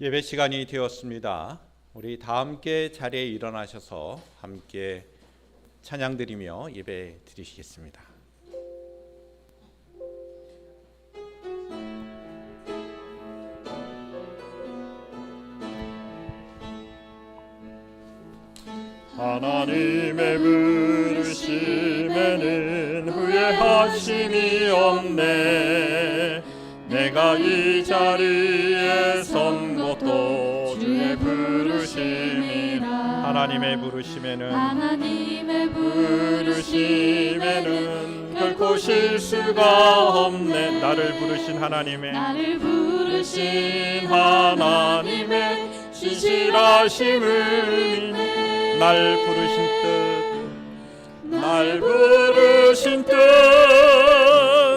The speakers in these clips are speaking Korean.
예배 시간이 되었습니다. 우리 다 함께 자리에 일어나셔서 함께 찬양 드리며 예배 드리시겠습니다. 하나님의 부르심에는 후회하심이 없네. 내가 이 자리에 선 것도 주의 부르심이라. 하나님의 부르심에는 결코 실수가 없네. 나를 부르신 하나님의 신실하심을 믿네. 날 부르신 뜻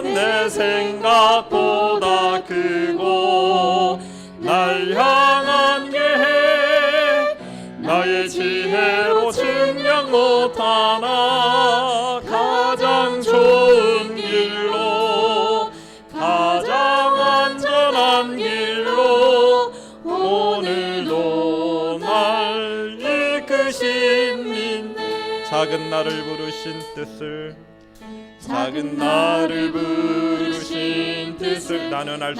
내 생각보다 크고 날 향한 계획 나의 지혜로 측량 못하나. 가장 좋은 길로 가장 안전한 길로 오늘도 날 이끄신 믿네. 작은 나를 부르신 뜻을 나는 알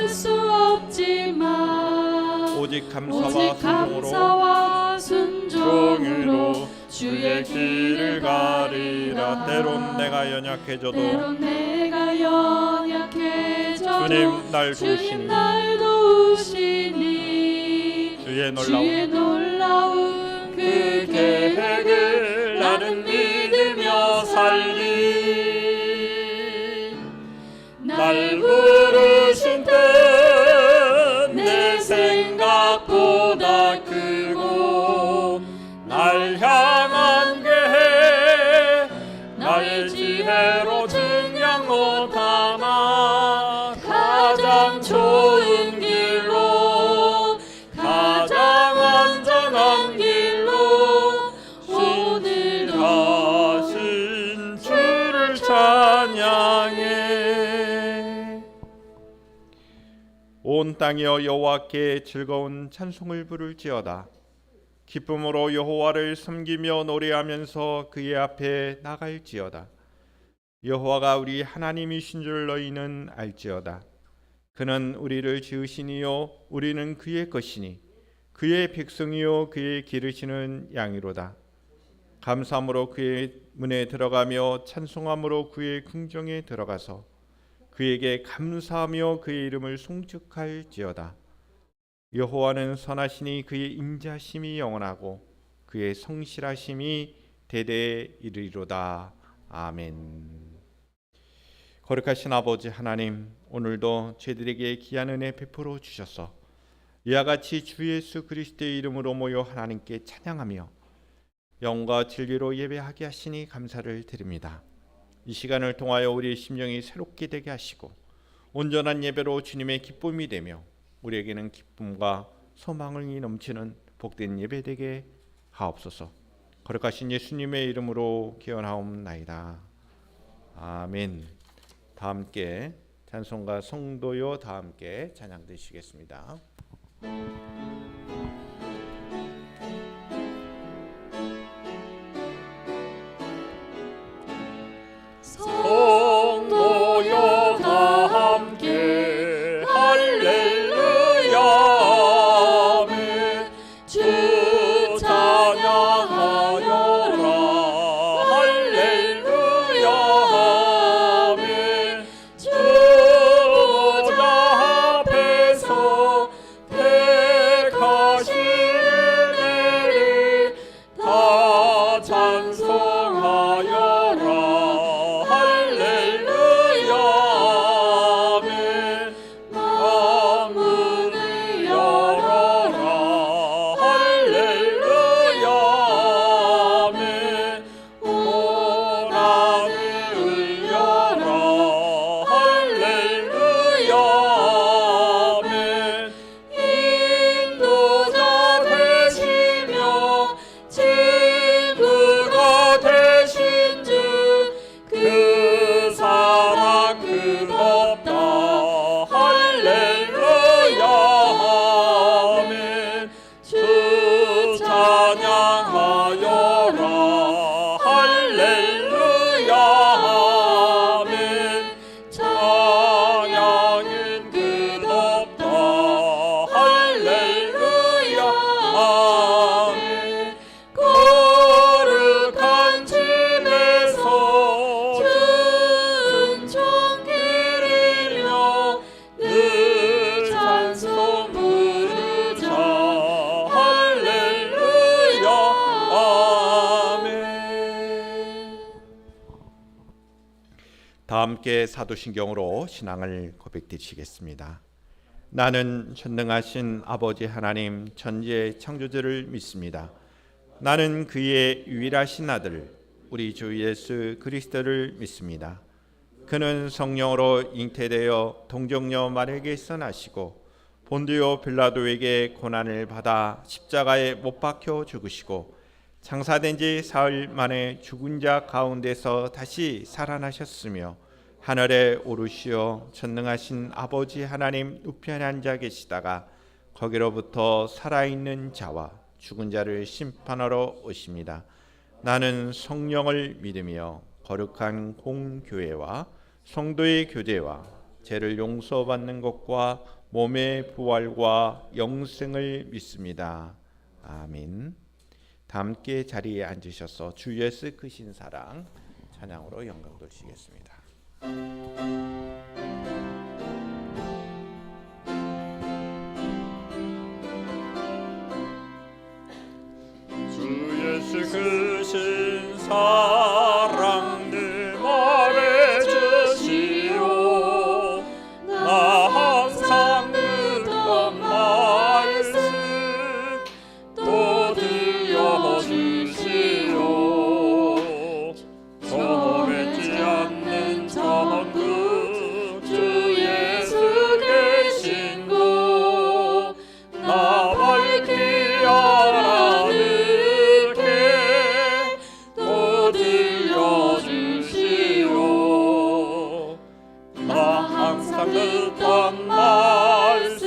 수 없지만 오직 감사와 순종으로 주의 길을 가리라. 때론 내가 연약해져도 주님 날 도우시니 주의 놀라운 그 계획을 나는 믿으며 살리. 날 부르신 뜻 내 생각보다 크고 날 향한 계획 나의 지혜로 측량 못하나. 가장 좋은 길로 가장 안전한 길로 오늘 가신 주를 찬양해. 온 땅이여 여호와께 즐거운 찬송을 부를지어다. 기쁨으로 여호와를 섬기며 노래하면서 그의 앞에 나갈지어다. 여호와가 우리 하나님이신 줄 너희는 알지어다. 그는 우리를 지으시니요 우리는 그의 것이니 그의 백성이요 그의 기르시는 양이로다. 감사함으로 그의 문에 들어가며 찬송함으로 그의 궁정에 들어가서 그에게 감사하며 그의 이름을 송축할지어다. 여호와는 선하시니 그의 인자심이 영원하고 그의 성실하심이 대대에 이르리로다. 아멘. 거룩하신 아버지 하나님, 오늘도 저희들에게 귀한 은혜 베풀어 주셔서 이와 같이 주 예수 그리스도의 이름으로 모여 하나님께 찬양하며 영과 진리로 예배하게 하시니 감사를 드립니다. 이 시간을 통하여 우리의 심령이 새롭게 되게 하시고 온전한 예배로 주님의 기쁨이 되며 우리에게는 기쁨과 소망이 넘치는 복된 예배 되게 하옵소서. 거룩하신 예수님의 이름으로 기원하옵나이다. 아멘. 다 함께 찬송가 성도요 다 함께 찬양 드시겠습니다. 성도여 다 함께 할렐루야 아멘. 주 찬양하여라 할렐루야 아멘. 주 보좌 앞에서 택하신 함께 사도신경으로 신앙을 고백드리시겠습니다. 나는 전능하신 아버지 하나님 천지의 창조주를 믿습니다. 나는 그의 유일하신 아들 우리 주 예수 그리스도를 믿습니다. 그는 성령으로 잉태되어 동정녀 마리아에게서 나시고 본디오 빌라도에게 고난을 받아 십자가에 못 박혀 죽으시고 장사된 지 사흘 만에 죽은 자 가운데서 다시 살아나셨으며 하늘에 오르시어 전능하신 아버지 하나님 우편에 앉아 계시다가 거기로부터 살아있는 자와 죽은 자를 심판하러 오십니다. 나는 성령을 믿으며 거룩한 공교회와 성도의 교제와 죄를 용서받는 것과 몸의 부활과 영생을 믿습니다. 아멘. 다 함께 자리에 앉으셔서 주 예수 크신 사랑 찬양으로 영광 돌리시겠습니다. 주 예수 크신 사랑 늘 말해주시오. 나 항상 듣던 말씀 또 들려주시오. 변하지 않는 전국 주 예수 계신 곳 나 밝히 알아듣게 또 들려주시오. 나 항상 듣던 말씀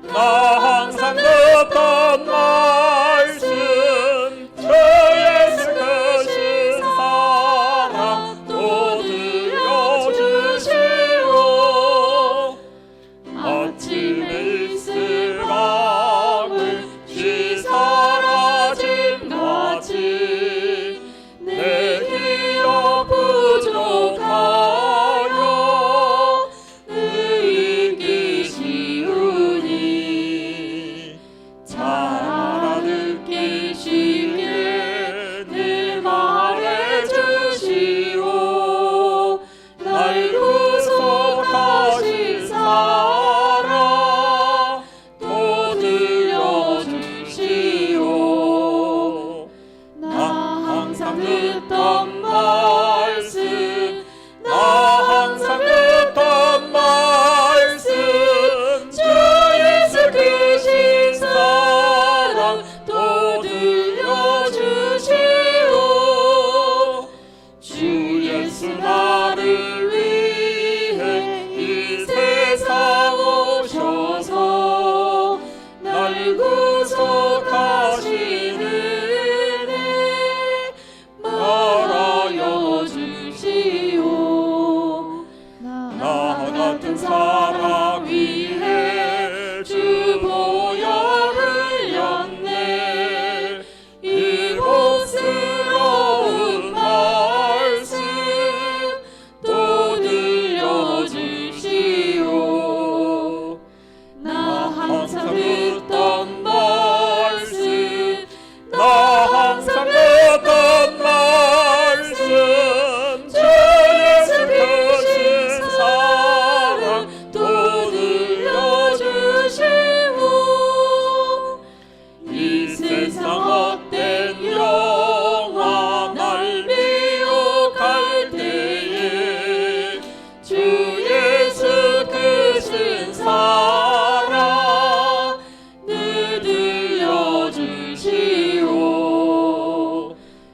나 항상 듣던 말씀 주 예수 크신 사랑 또 들려주시오. 아침에 있을 밤을 시 사라짐같이 내 기억 부족하여 늘 이기시우니 잘 알아듣기시기에 늘 말해주시오. 날 구속하신 사랑 또 들려주시오. 나 항상 듣던 말씀 나 항상 듣던 말씀 주 예수 크신 사랑 또 들려주시오. 주 예수 나를 위해 이 세상 오셔서 날 구속하시는 은혜 말하여 주시오. 나 같은 사람 위해 주 보혈 흘렸네. 이 복스러운 말씀 또 들려주시오. 나 항상 듣던 말씀 나 항상 듣던 말씀 주 예수 크신 사랑 또 들려주시오. 이 세상 헛된 영화 날 미혹할 때에 주 예수 크신 사랑 늘 들려주시오.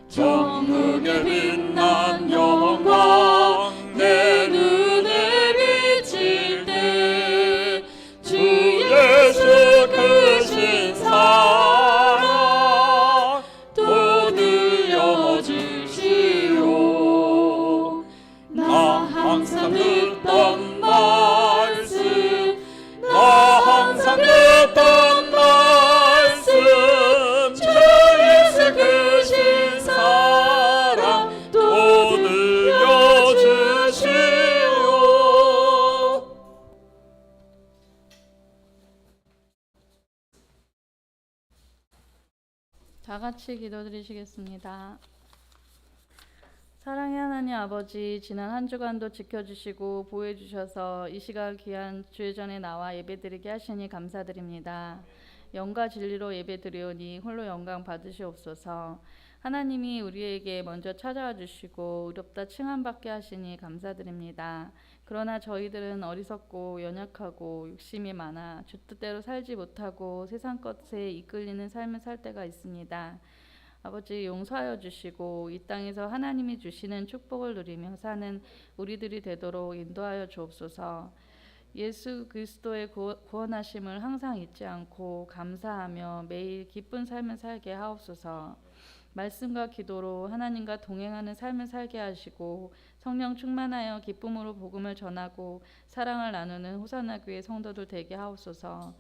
정국에 빛난 영광 내 눈에 비칠 때 주 예수 크신 사랑 또 들려주시오. 나 항상 듣던 말씀 나 항상 듣던 말씀 주 예수 크신 사랑 또 들려주시오. 다 같이 기도드리시겠습니다. 사랑의 하나님 아버지, 지난 한 주간도 지켜주시고 보호해주셔서 이 시각 귀한 주의 전에 나와 예배드리게 하시니 감사드립니다. 영과 진리로 예배드리오니 홀로 영광 받으시옵소서. 하나님이 우리에게 먼저 찾아와 주시고 의롭다 칭함받게 하시니 감사드립니다. 그러나 저희들은 어리석고 연약하고 욕심이 많아 주 뜻대로 살지 못하고 세상 것에 이끌리는 삶을 살 때가 있습니다. 아버지, 용서하여 주시고 이 땅에서 하나님이 주시는 축복을 누리며 사는 우리들이 되도록 인도하여 주옵소서. 예수 그리스도의 구원하심을 항상 잊지 않고 감사하며 매일 기쁜 삶을 살게 하옵소서. 말씀과 기도로 하나님과 동행하는 삶을 살게 하시고 성령 충만하여 기쁨으로 복음을 전하고 사랑을 나누는 호산나 교회 성도들 되게 하옵소서.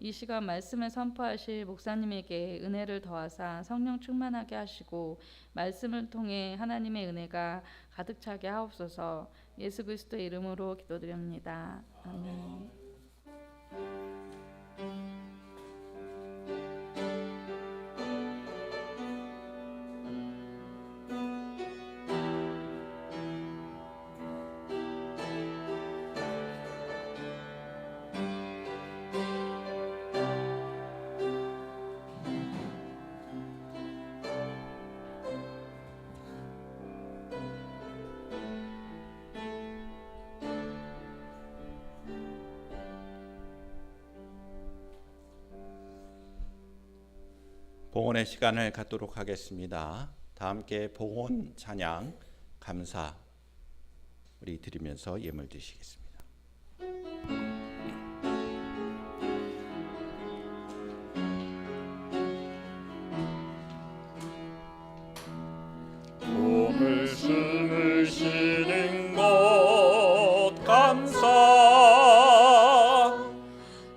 이 시간 말씀을 선포하실 목사님에게 은혜를 더하사 성령 충만하게 하시고 말씀을 통해 하나님의 은혜가 가득 차게 하옵소서. 예수 그리스도의 이름으로 기도드립니다. 아멘. 봉헌의 시간을 갖도록 하겠습니다. 다 함께 봉헌 찬양 감사 우리 드리면서 예물 드시겠습니다. 몸을 숨으시는 것 감사,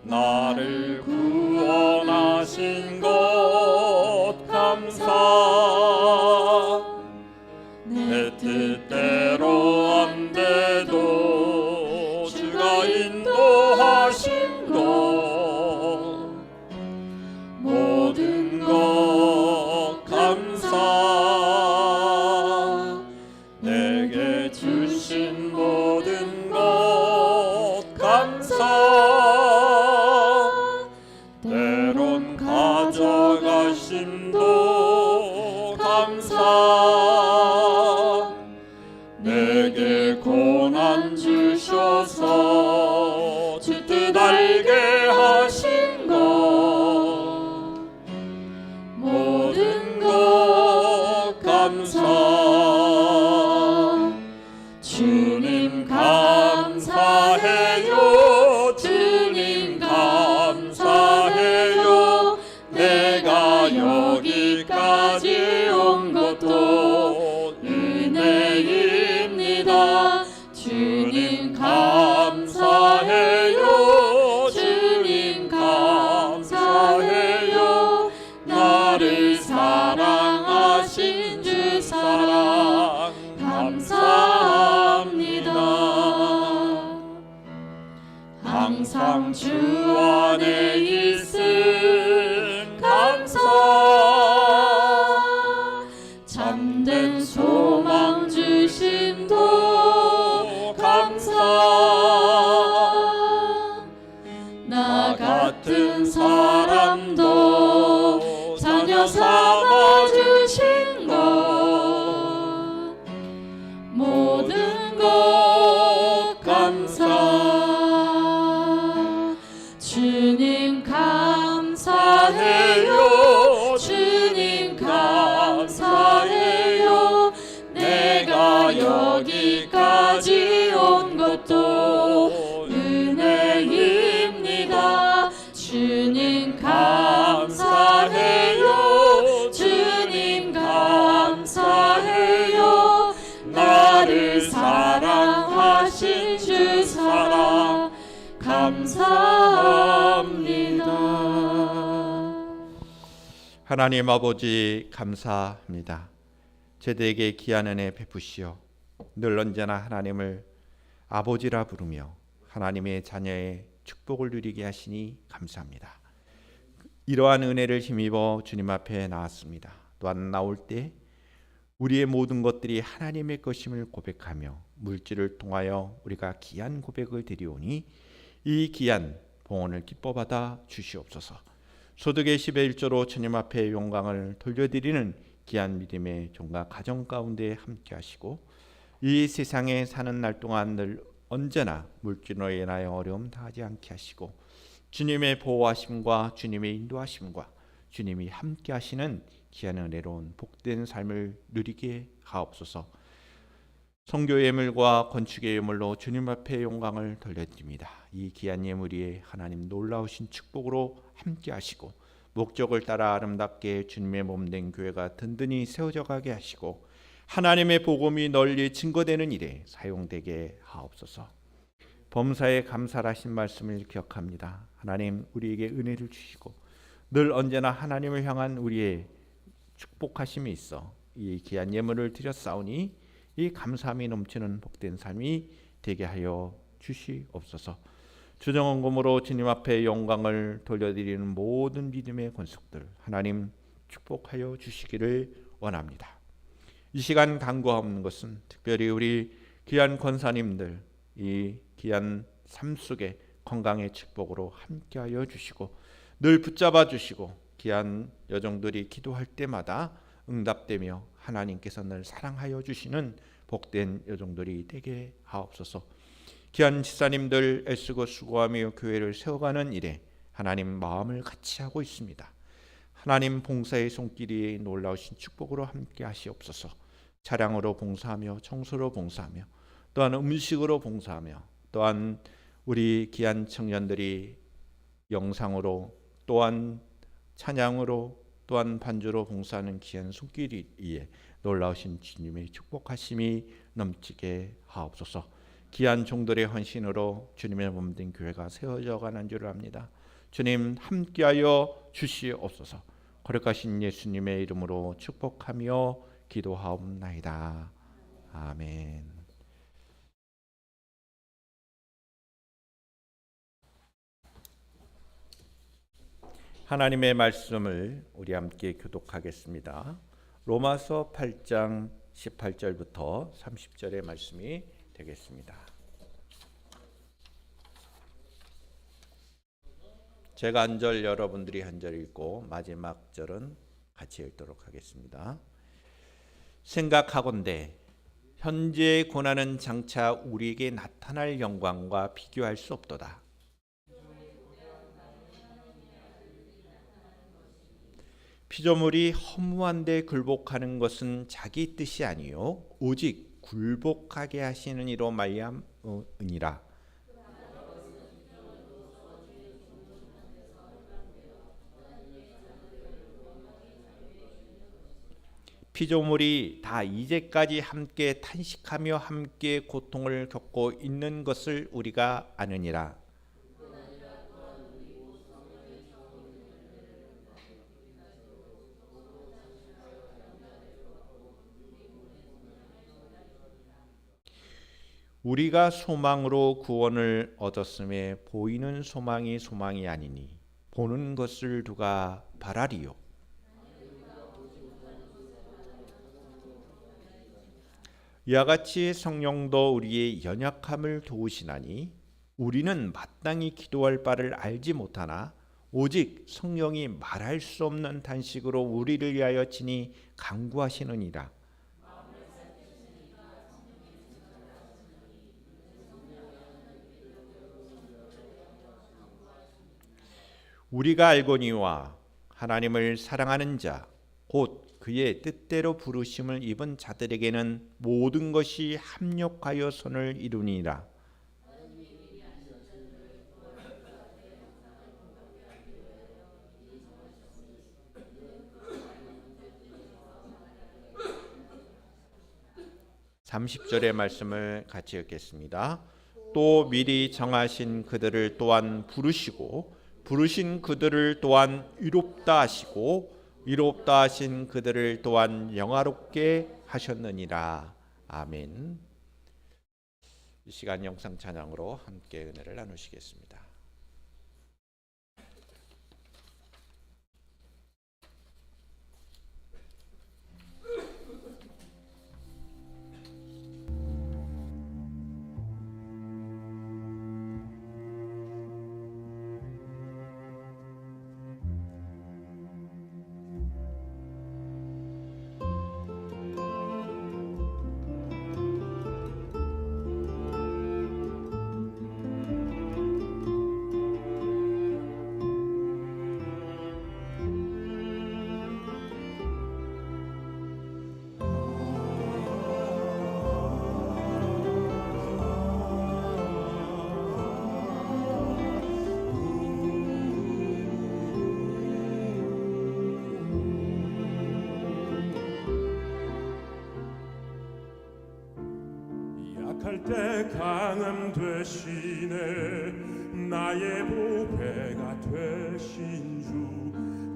나를 구원하신 것 감사, 내 뜻대로 안 돼도 주가 인도하신 것 모든 것 감사, 내게 주신 모든 것 감사, 때론 가져가심도 감사, 내게 고난 주셔서 주 뜻 알게 하신 것 모든 것 감사, 주님 감사해요, 주님 감사해요, 내가 여기까지 온 것도 은혜입니다. 주님 감사해요, 주님 감사해요, 나를 사랑하신 주 사랑 감사합니다. 항상 주 안에 있음 감사, 참된 소망 주심도 감사, 나 같은 사람도 자녀 삼아 주신 것 모든 것 감사, 주님 감사해요, 주님 감사해요, 내가 여기까지 온 것도 은혜입니다. 주님 감사해요, 주님 감사해요, 나를 사랑하신 주 사랑 감사합니다. 하나님 아버지 감사합니다. 제대에게 귀한 은혜 베푸시어 늘 언제나 하나님을 아버지라 부르며 하나님의 자녀의 축복을 누리게 하시니 감사합니다. 이러한 은혜를 힘입어 주님 앞에 나왔습니다. 또한 나올 때 우리의 모든 것들이 하나님의 것임을 고백하며 물질을 통하여 우리가 귀한 고백을 드리오니 이 귀한 봉헌을 기뻐 받아 주시옵소서. 소득의 10의 1조로 주님 앞에 영광을 돌려드리는 귀한 믿음의 종과 가정 가운데 함께 하시고 이 세상에 사는 날 동안 늘 언제나 물질로 인하여 어려움 당하지 않게 하시고 주님의 보호하심과 주님의 인도하심과 주님이 함께 하시는 귀한 은혜로운 복된 삶을 누리게 하옵소서. 성교 예물과 건축의 예물로 주님 앞에 영광을 돌려드립니다. 이 귀한 예물이 하나님 놀라우신 축복으로 함께 하시고 목적을 따라 아름답게 주님의 몸된 교회가 든든히 세워져 가게 하시고 하나님의 복음이 널리 증거되는 일에 사용되게 하옵소서. 범사에 감사하신 말씀을 기억합니다. 하나님 우리에게 은혜를 주시고 늘 언제나 하나님을 향한 우리의 축복하심이 있어 이 귀한 예물을 드렸사오니 이 감사함이 넘치는 복된 삶이 되게 하여 주시옵소서. 주정원금으로 주님 앞에 영광을 돌려드리는 모든 믿음의 권속들 하나님 축복하여 주시기를 원합니다. 이 시간 간구하옵는 것은 특별히 우리 귀한 권사님들 이 귀한 삶 속에 건강의 축복으로 함께하여 주시고 늘 붙잡아 주시고 귀한 여종들이 기도할 때마다 응답되며 하나님께서 늘 사랑하여 주시는 복된 여종들이 되게 하옵소서. 귀한 집사님들 애쓰고 수고하며 교회를 세워가는 일에 하나님 마음을 같이 하고 있습니다. 하나님 봉사의 손길이 놀라우신 축복으로 함께 하시옵소서. 차량으로 봉사하며 청소로 봉사하며 또한 음식으로 봉사하며 또한 우리 귀한 청년들이 영상으로 또한 찬양으로 또한 반주로 봉사하는 귀한 손길이에 놀라우신 주님의 축복하심이 넘치게 하옵소서. 귀한 종들의 헌신으로 주님의 몸된 교회가 세워져 가는 줄 압니다. 주님 함께하여 주시옵소서. 거룩하신 예수님의 이름으로 축복하며 기도하옵나이다. 아멘. 하나님의 말씀을 우리 함께 교독하겠습니다. 로마서 8장 18절부터 30절의 말씀이 되겠습니다. 제가 한 절 여러분들이 한 절 읽고 마지막 절은 같이 읽도록 하겠습니다. 생각하건대 현재의 고난은 장차 우리에게 나타날 영광과 비교할 수 없도다. 피조물이 허무한데 굴복하는 것은 자기 뜻이 아니요 오직 굴복하게 하시는 이로 말미암으니라. 피조물이 다 이제까지 함께 탄식하며 함께 고통을 겪고 있는 것을 우리가 아느니라. 우리가 소망으로 구원을 얻었음에 보이는 소망이 소망이 아니니 보는 것을 누가 바라리요. 이와 같이 성령도 우리의 연약함을 도우시나니 우리는 마땅히 기도할 바를 알지 못하나 오직 성령이 말할 수 없는 탄식으로 우리를 위하여 친히 간구하시느니라. 우리가 알거니와 하나님을 사랑하는 자 곧 그의 뜻대로 부르심을 입은 자들에게는 모든 것이 합력하여 선을 이루니라. (30절의) 말씀을 같이 읽겠습니다. 또 미리 정하신 그들을 또한 부르시고 부르신 그들을 또한 의롭다 하시고 의롭다 하신 그들을 또한 영화롭게 하셨느니라. 아멘. 이 시간 영상 찬양으로 함께 은혜를 나누시겠습니다. 내 강함 되시네 나의 보배가 되신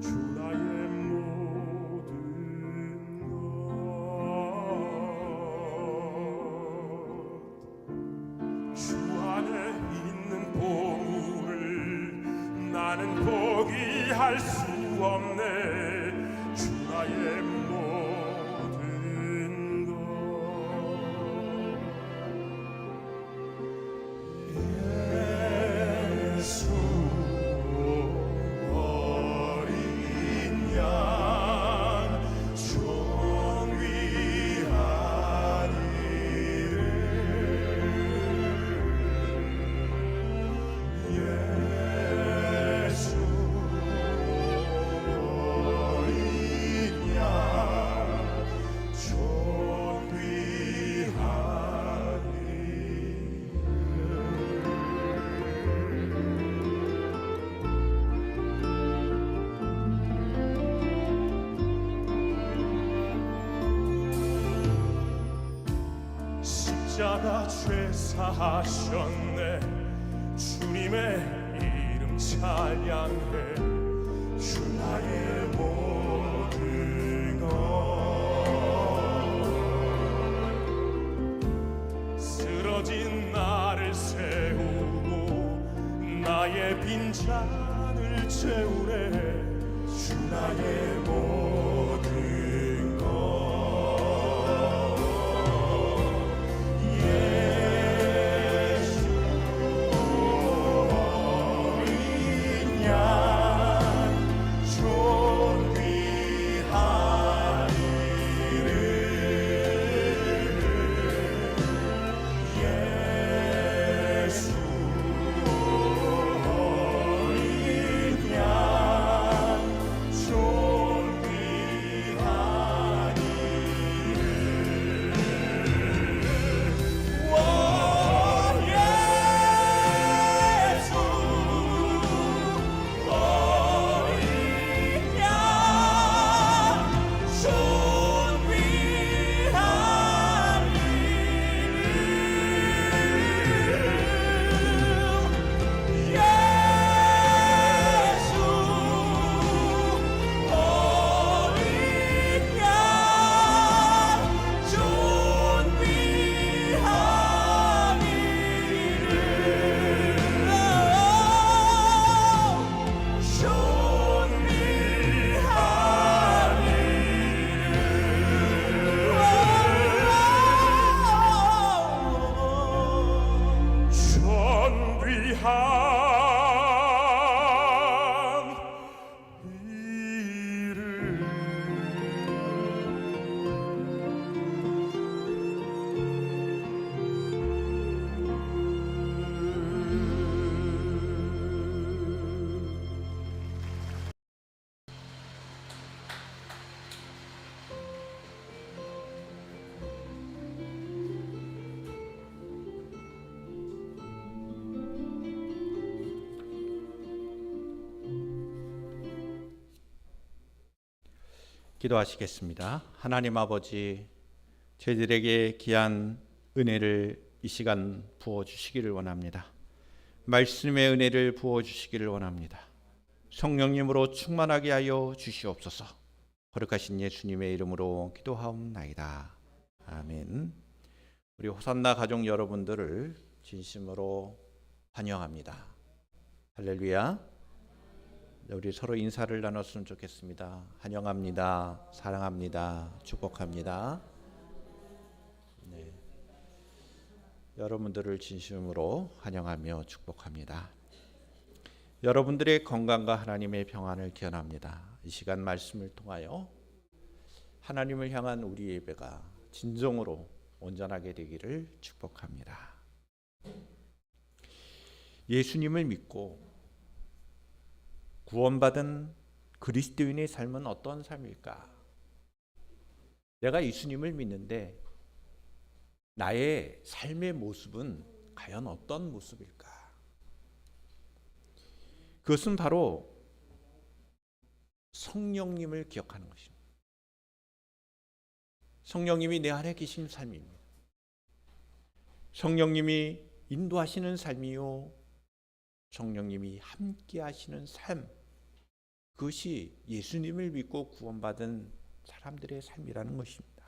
주 나의 모든 것 주 안에 있는 보물을 나는 포기할 수 없네 주 나의 모든 것 예수 어린 양 존귀하리를 예수 어린 양 십자가 죄 사하셨네 주님의 이름 찬양해 주 나의 모든 것 쓰러진 나를 세우고 나의 빈잔을 채우네 주 나의 모든 것 예수 어린 양 존귀하리를 예수 어린 양 존귀하리를 오 예수 어린 양 존귀하리를 예수 어린 양 기도하시겠습니다. 하나님 아버지, 저희들에게 귀한 은혜를 이 시간 부어주시기를 원합니다. 말씀의 은혜를 부어주시기를 원합니다. 성령님으로 충만하게 하여 주시옵소서. 거룩하신 예수님의 이름으로 기도하옵나이다. 아멘. 우리 호산나 가족 여러분들을 진심으로 환영합니다. 할렐루야. 우리 서로 인사를 나눴으면 좋겠습니다. 환영합니다. 사랑합니다. 축복합니다. 네. 여러분들을 진심으로 환영하며 축복합니다. 여러분들의 건강과 하나님의 평안을 기원합니다. 이 시간 말씀을 통하여 하나님을 향한 우리 예배가 진정으로 온전하게 되기를 축복합니다. 예수님을 믿고 구원받은 그리스도인의 삶은 어떤 삶일까? 내가 예수님을 믿는데 나의 삶의 모습은 과연 어떤 모습일까? 그것은 바로 성령님을 기억하는 것입니다. 성령님이 내 안에 계신 삶입니다. 성령님이 인도하시는 삶이요, 성령님이 함께 하시는 삶, 그것이 예수님을 믿고 구원받은 사람들의 삶이라는 것입니다.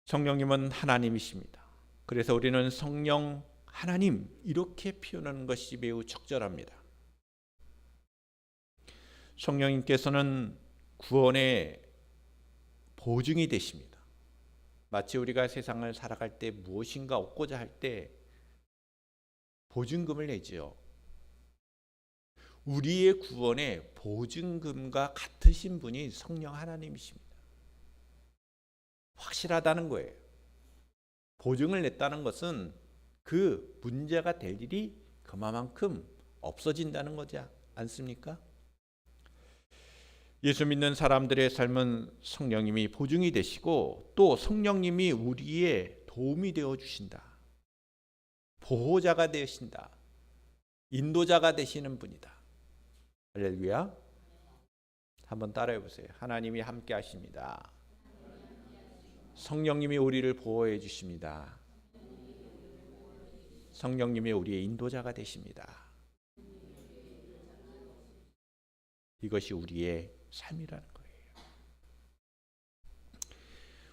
성령님은 하나님이십니다. 그래서 우리는 성령 하나님 이렇게 표현하는 것이 매우 적절합니다. 성령님께서는 구원의 보증이 되십니다. 마치 우리가 세상을 살아갈 때 무엇인가 얻고자 할 때 보증금을 내지요. 우리의 구원의 보증금과 같으신 분이 성령 하나님이십니다. 확실하다는 거예요. 보증을 냈다는 것은 그 문제가 될 일이 그만큼 없어진다는 거지 않습니까? 예수 믿는 사람들의 삶은 성령님이 보증이 되시고 또 성령님이 우리의 도움이 되어 주신다. 보호자가 되신다. 인도자가 되시는 분이다. 할렐루야. 한번 따라해 보세요. 하나님이 함께 하십니다. 성령님이 우리를 보호해 주십니다. 성령님이 우리의 인도자가 되십니다. 이것이 우리의 삶이라는 거예요.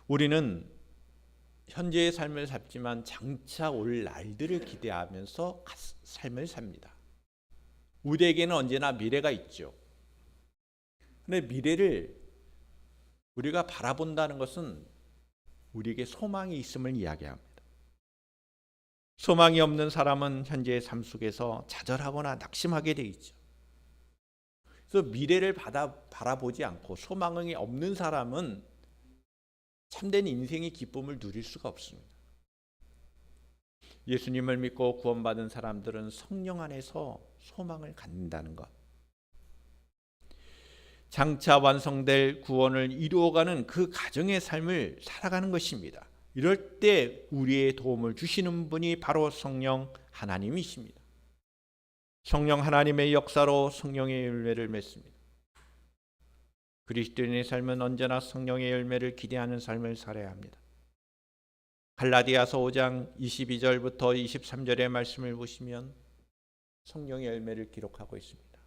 우리는 현재의 삶을 살지만 장차 올 날들을 기대하면서 삶을 삽니다. 우리에게는 언제나 미래가 있죠. 그런데 미래를 우리가 바라본다는 것은 우리에게 소망이 있음을 이야기합니다. 소망이 없는 사람은 현재의 삶 속에서 좌절하거나 낙심하게 돼 있죠. 그래서 미래를 바라보지 않고 소망이 없는 사람은 참된 인생의 기쁨을 누릴 수가 없습니다. 예수님을 믿고 구원받은 사람들은 성령 안에서 소망을 갖는다는 것. 장차 완성될 구원을 이루어가는 그 가정의 삶을 살아가는 것입니다. 이럴 때 우리의 도움을 주시는 분이 바로 성령 하나님이십니다. 성령 하나님의 역사로 성령의 열매를 맺습니다. 그리스도인의 삶은 언제나 성령의 열매를 기대하는 삶을 살아야 합니다. 갈라디아서 5장 22절부터 23절의 말씀을 보시면 성령의 열매를 기록하고 있습니다.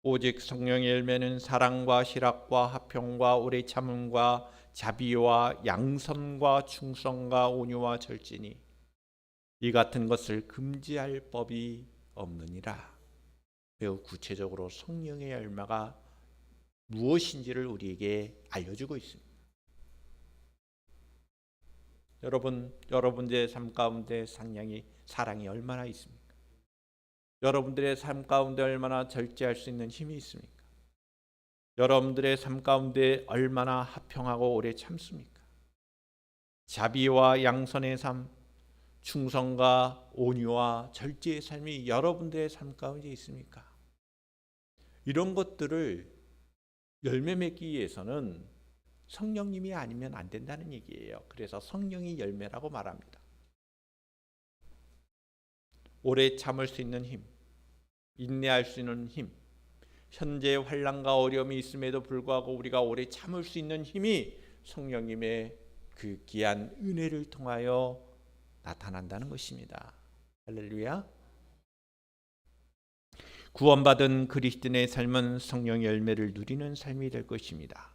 오직 성령의 열매는 사랑과 희락과 화평과 오래 참음과 자비와 양선과 충성과 온유와 절제니 이 같은 것을 금지할 법이 없느니라. 매우 구체적으로 성령의 열매가 무엇인지를 우리에게 알려주고 있습니다. 여러분들의 삶 가운데 사랑이 얼마나 있습니까? 여러분들의 삶 가운데 얼마나 절제할 수 있는 힘이 있습니까? 여러분들의 삶 가운데 얼마나 화평하고 오래 참습니까? 자비와 양선의 삶, 충성과 온유와 절제의 삶이 여러분들의 삶 가운데 있습니까? 이런 것들을 열매 맺기 위해서는 성령님이 아니면 안 된다는 얘기예요. 그래서 성령이 열매라고 말합니다. 오래 참을 수 있는 힘, 인내할 수 있는 힘, 현재 환난과 어려움이 있음에도 불구하고 우리가 오래 참을 수 있는 힘이 성령님의 그 귀한 은혜를 통하여 나타난다는 것입니다. 할렐루야. 구원받은 그리스도인의 삶은 성령의 열매를 누리는 삶이 될 것입니다.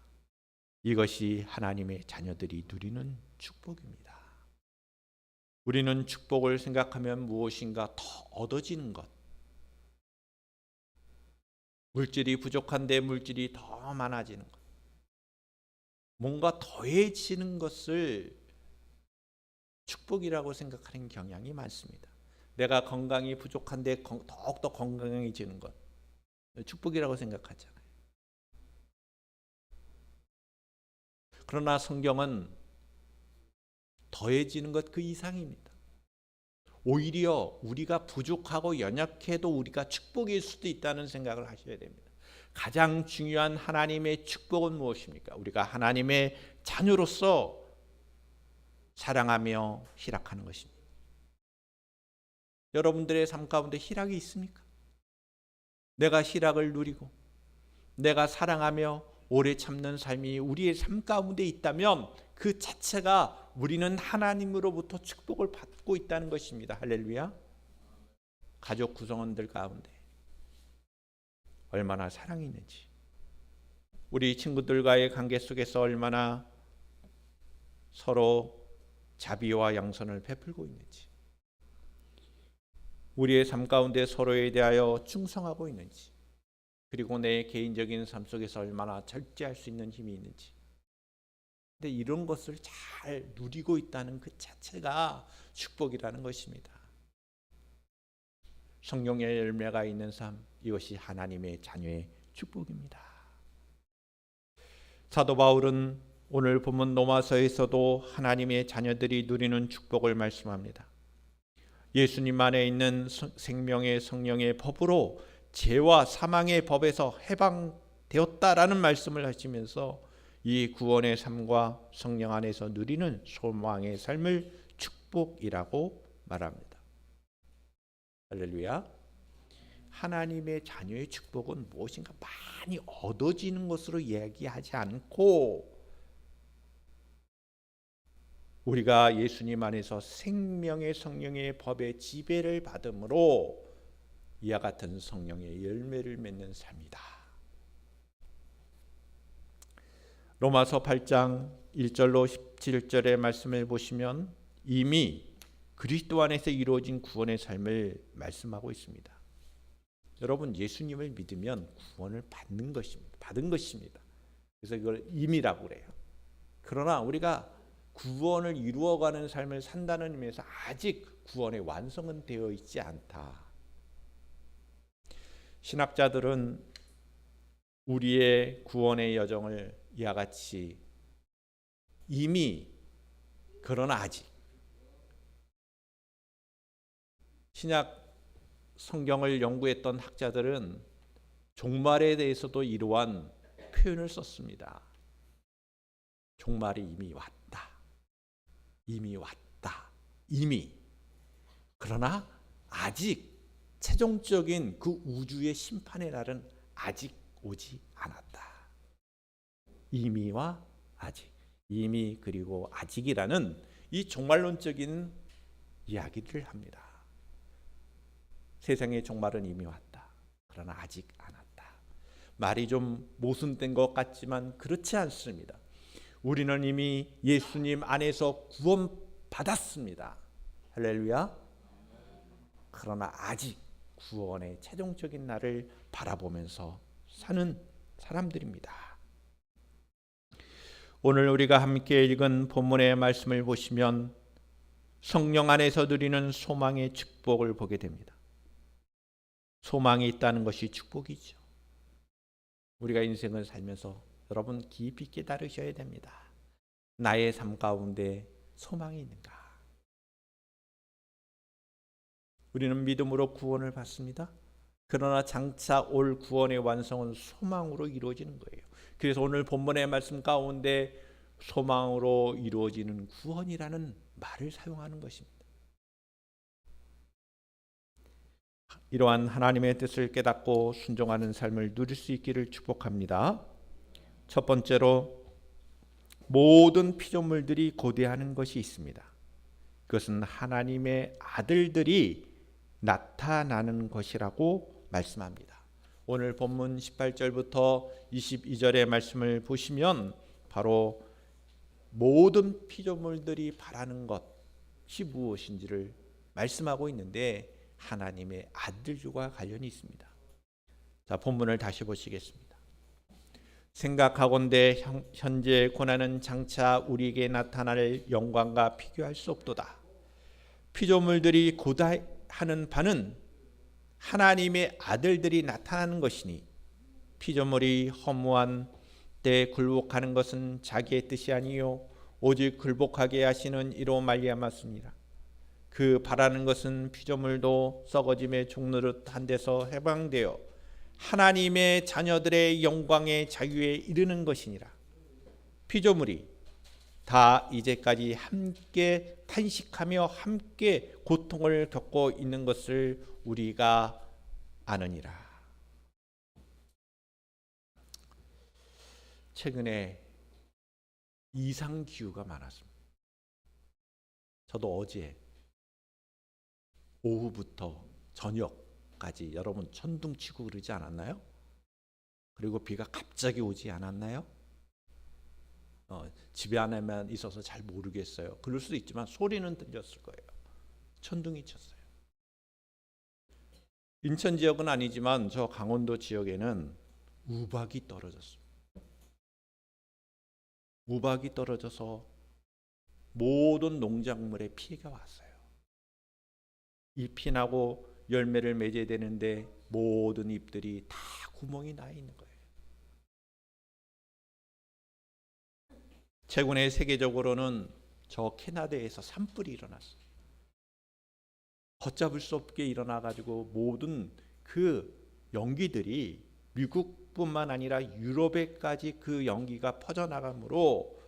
이것이 하나님의 자녀들이 누리는 축복입니다. 우리는 축복을 생각하면 무엇인가 더 얻어지는 것, 물질이 부족한데 물질이 더 많아지는 것, 뭔가 더해지는 것을 축복이라고 생각하는 경향이 많습니다. 내가 건강이 부족한데 더욱더 건강해지는 것, 축복이라고 생각하잖아요. 그러나 성경은 더해지는 것 그 이상입니다. 오히려 우리가 부족하고 연약해도 우리가 축복일 수도 있다는 생각을 하셔야 됩니다. 가장 중요한 하나님의 축복은 무엇입니까? 우리가 하나님의 자녀로서 사랑하며 희락하는 것입니다. 여러분들의 삶 가운데 희락이 있습니까? 내가 희락을 누리고 내가 사랑하며 오래 참는 삶이 우리의 삶 가운데 있다면 그 자체가 우리는 하나님으로부터 축복을 받고 있다는 것입니다. 할렐루야. 가족 구성원들 가운데 얼마나 사랑이 있는지, 우리 친구들과의 관계 속에서 얼마나 서로 자비와 양선을 베풀고 있는지, 우리의 삶 가운데 서로에 대하여 충성하고 있는지, 그리고 내 개인적인 삶 속에서 얼마나 절제할 수 있는 힘이 있는지. 근데 이런 것을 잘 누리고 있다는 그 자체가 축복이라는 것입니다. 성령의 열매가 있는 삶, 이것이 하나님의 자녀의 축복입니다. 사도 바울은 오늘 본문 로마서에서도 하나님의 자녀들이 누리는 축복을 말씀합니다. 예수님 안에 있는 생명의 성령의 법으로 죄와 사망의 법에서 해방되었다라는 말씀을 하시면서 이 구원의 삶과 성령 안에서 누리는 소망의 삶을 축복이라고 말합니다. 할렐루야. 하나님의 자녀의 축복은 무엇인가 많이 얻어지는 것으로 이야기하지 않고, 우리가 예수님 안에서 생명의 성령의 법의 지배를 받음으로 이와 같은 성령의 열매를 맺는 삶이다. 로마서 8장 1절로 17절의 말씀을 보시면 이미 그리스도 안에서 이루어진 구원의 삶을 말씀하고 있습니다. 여러분, 예수님을 믿으면 구원을 받는 것입니다. 받은 것입니다. 그래서 이걸 임이라고 그래요. 그러나 우리가 구원을 이루어가는 삶을 산다는 의미에서 아직 구원의 완성은 되어 있지 않다. 신학자들은 우리의 구원의 여정을 이와 같이 이미, 그러나 아직, 신약 성경을 연구했던 학자들은 종말에 대해서도 이러한 표현을 썼습니다. 종말이 이미 왔다. 이미 왔다. 이미. 그러나 아직 최종적인 그 우주의 심판의 날은 아직 오지 않았다. 이미와 아직. 이미 그리고 아직이라는 이 종말론적인 이야기를 합니다. 세상의 종말은 이미 왔다. 그러나 아직 안 왔다. 말이 좀 모순된 것 같지만 그렇지 않습니다. 우리는 이미 예수님 안에서 구원받았습니다. 할렐루야. 그러나 아직 구원의 최종적인 날을 바라보면서 사는 사람들입니다. 오늘 우리가 함께 읽은 본문의 말씀을 보시면 성령 안에서 누리는 소망의 축복을 보게 됩니다. 소망이 있다는 것이 축복이죠. 우리가 인생을 살면서 여러분 깊이 깨달으셔야 됩니다. 나의 삶 가운데 소망이 있는가? 우리는 믿음으로 구원을 받습니다. 그러나 장차 올 구원의 완성은 소망으로 이루어지는 거예요. 그래서 오늘 본문의 말씀 가운데 소망으로 이루어지는 구원이라는 말을 사용하는 것입니다. 이러한 하나님의 뜻을 깨닫고 순종하는 삶을 누릴 수 있기를 축복합니다. 첫 번째로, 모든 피조물들이 고대하는 것이 있습니다. 그것은 하나님의 아들들이 나타나는 것이라고 말씀합니다. 오늘 본문 18절부터 22절의 말씀을 보시면 바로 모든 피조물들이 바라는 것이 무엇인지를 말씀하고 있는데 하나님의 아들들과 관련이 있습니다. 자, 본문을 다시 보시겠습니다. 생각하건대 현재 고난은 장차 우리에게 나타날 영광과 비교할 수 없도다. 피조물들이 고대하는 바는 하나님의 아들들이 나타나는 것이니 피조물이 허무한 때 굴복하는 것은 자기의 뜻이 아니요 오직 굴복하게 하시는 이로 말미암았습니다. 그 바라는 것은 피조물도 썩어짐에 종노릇 한 데서 해방되어 하나님의 자녀들의 영광의 자유에 이르는 것이니라. 피조물이 다 이제까지 함께 탄식하며 함께 고통을 겪고 있는 것을 우리가 아느니라. 최근에 이상 기후가 많았습니다. 저도 어제 오후부터 저녁까지 여러분 천둥 치고 그러지 않았나요? 그리고 비가 갑자기 오지 않았나요? 집에 안에만 있어서 잘 모르겠어요. 그럴 수도 있지만 소리는 들렸을 거예요. 천둥이 쳤어요. 인천 지역은 아니지만 저 강원도 지역에는 우박이 떨어졌습니다. 우박이 떨어져서 모든 농작물에 피해가 왔어요. 잎이 나고 열매를 맺어야 되는데 모든 잎들이 다 구멍이 나 있는 거예요. 최근에 세계적으로는 저 캐나다에서 산불이 일어났어요. 걷잡을 수 없게 일어나가지고 모든 그 연기들이 미국뿐만 아니라 유럽에까지 그 연기가 퍼져나가므로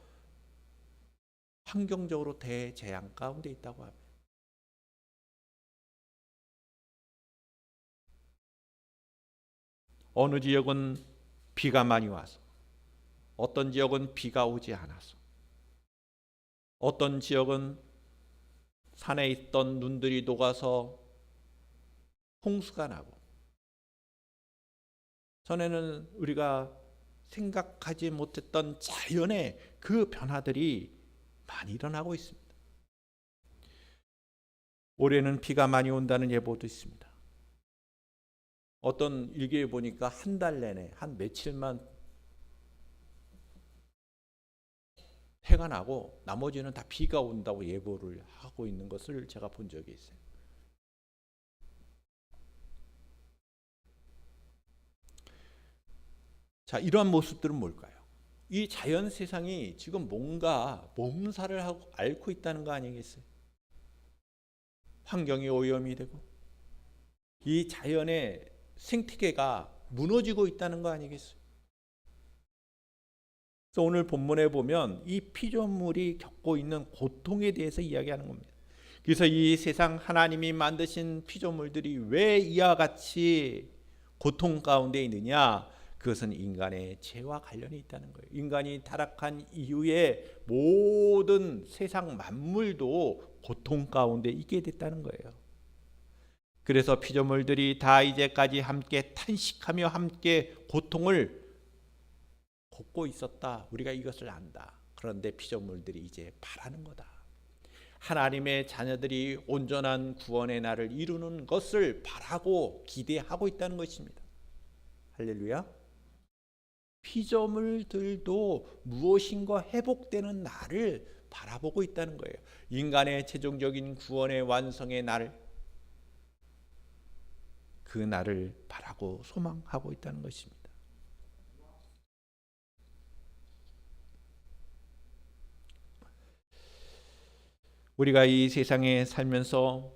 환경적으로 대재앙 가운데 있다고 합니다. 어느 지역은 비가 많이 와서, 어떤 지역은 비가 오지 않아서, 어떤 지역은 산에 있던 눈들이 녹아서 홍수가 나고, 전에는 우리가 생각하지 못했던 자연의 그 변화들이 많이 일어나고 있습니다. 올해는 비가 많이 온다는 예보도 있습니다. 어떤 일기에 보니까 한 달 내내 한 며칠만 해가 나고 나머지는 다 비가 온다고 예보를 하고 있는 것을 제가 본 적이 있어요. 자, 이러한 모습들은 뭘까요? 이 자연 세상이 지금 뭔가 몸살을 하고 앓고 있다는 거 아니겠어요? 환경이 오염이 되고 이 자연의 생태계가 무너지고 있다는 거 아니겠어요? 그래서 오늘 본문에 보면 이 피조물이 겪고 있는 고통에 대해서 이야기하는 겁니다. 그래서 이 세상 하나님이 만드신 피조물들이 왜 이와 같이 고통 가운데 있느냐? 그것은 인간의 죄와 관련이 있다는 거예요. 인간이 타락한 이후에 모든 세상 만물도 고통 가운데 있게 됐다는 거예요. 그래서 피조물들이 다 이제까지 함께 탄식하며 함께 고통을 겪고 있었다. 우리가 이것을 안다. 그런데 피조물들이 이제 바라는 거다. 하나님의 자녀들이 온전한 구원의 날을 이루는 것을 바라고 기대하고 있다는 것입니다. 할렐루야. 피조물들도 무엇인가 회복되는 날을 바라보고 있다는 거예요. 인간의 최종적인 구원의 완성의 날, 그 날을 바라고 소망하고 있다는 것입니다. 우리가 이 세상에 살면서